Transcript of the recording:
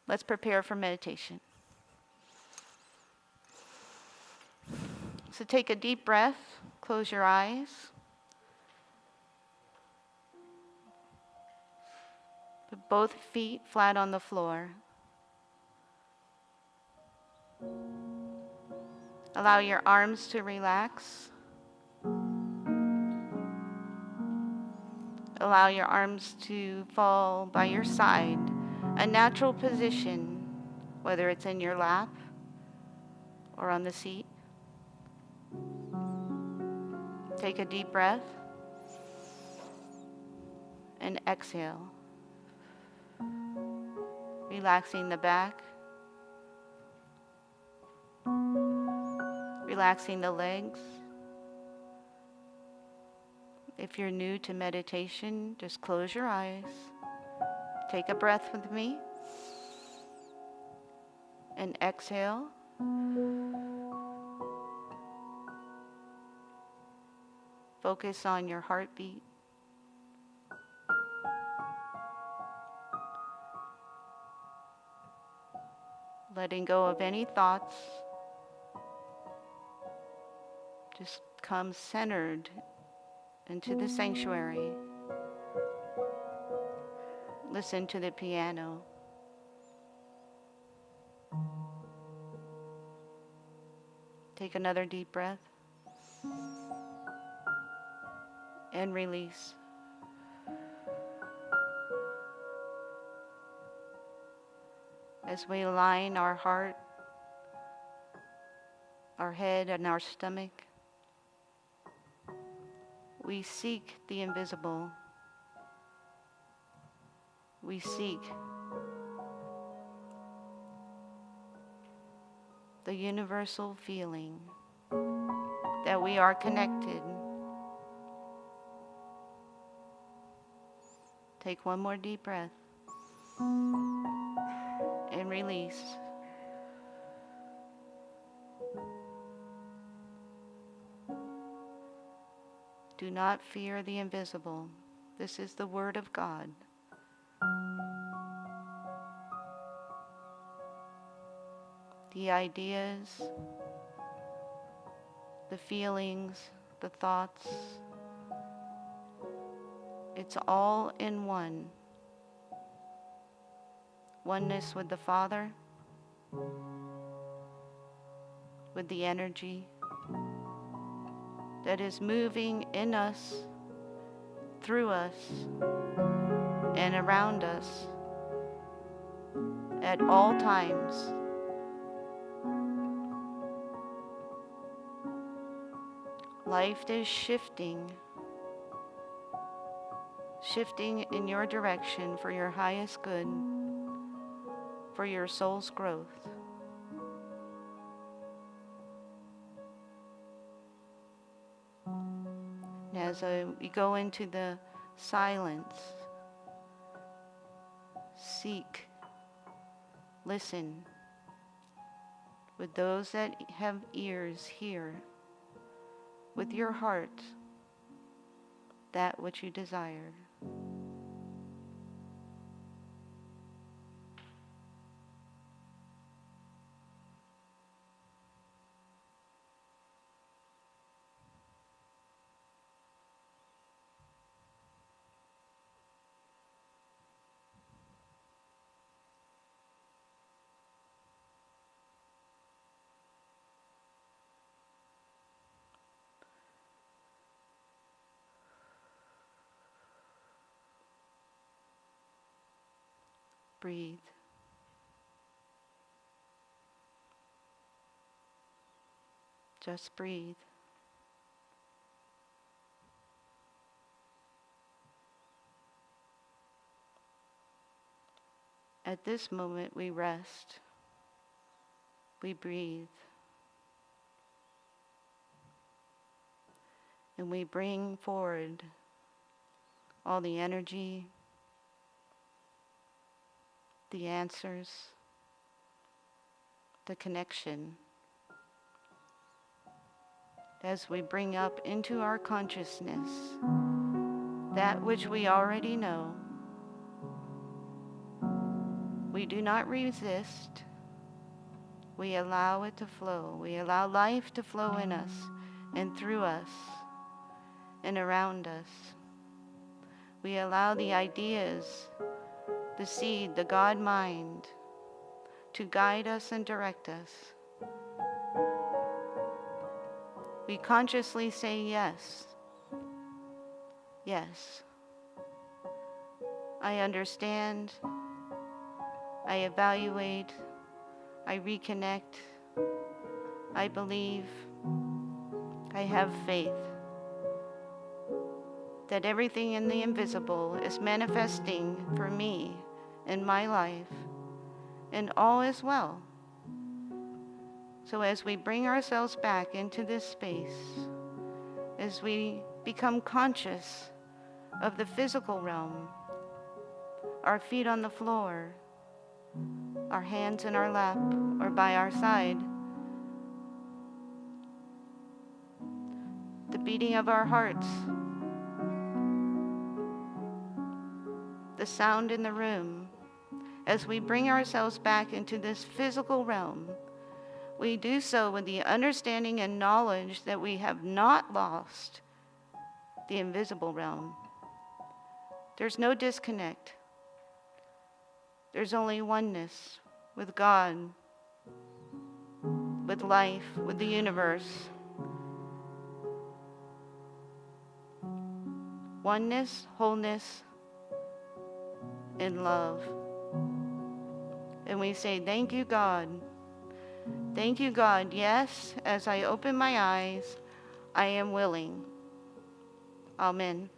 Let's prepare for meditation. So take a deep breath, close your eyes, put both feet flat on the floor. Allow your arms to relax. Allow your arms to fall by your side, a natural position, whether it's in your lap or on the seat. Take a deep breath and exhale, relaxing the back, relaxing the legs. If you're new to meditation, just close your eyes. Take a breath with me and exhale. Focus on your heartbeat. Letting go of any thoughts. Just come centered into the sanctuary. Listen to the piano. Take another deep breath and release. As we align our heart, our head, and our stomach, we seek the invisible. We seek the universal feeling that we are connected. Take one more deep breath and release. Do not fear the invisible. This is the Word of God. The ideas, the feelings, the thoughts, it's all in one. Oneness with the Father, with the energy that is moving in us, through us, and around us at all times. Life is shifting in your direction for your highest good, for your soul's growth. And as we go into the silence, seek, listen. With those that have ears, hear. With your heart, that which you desire. Breathe. Just breathe. At this moment, we rest. We breathe. And we bring forward all the energy, the answers, the connection. As we bring up into our consciousness that which we already know, We do not resist. We allow it to flow. We allow life to flow in us and through us and around us. We allow the ideas, the seed, the God mind to guide us and direct us. We consciously say yes. Yes. I understand. I evaluate. I reconnect. I believe. I have faith that everything in the invisible is manifesting for me in my life, and all is well. So as we bring ourselves back into this space, as we become conscious of the physical realm, our feet on the floor, our hands in our lap or by our side, the beating of our hearts, the sound in the room, as we bring ourselves back into this physical realm, we do so with the understanding and knowledge that we have not lost the invisible realm. There's no disconnect. There's only oneness with God, with life, with the universe. Oneness, wholeness, and love. And we say, thank you, God. Thank you, God. Yes, as I open my eyes, I am willing. Amen.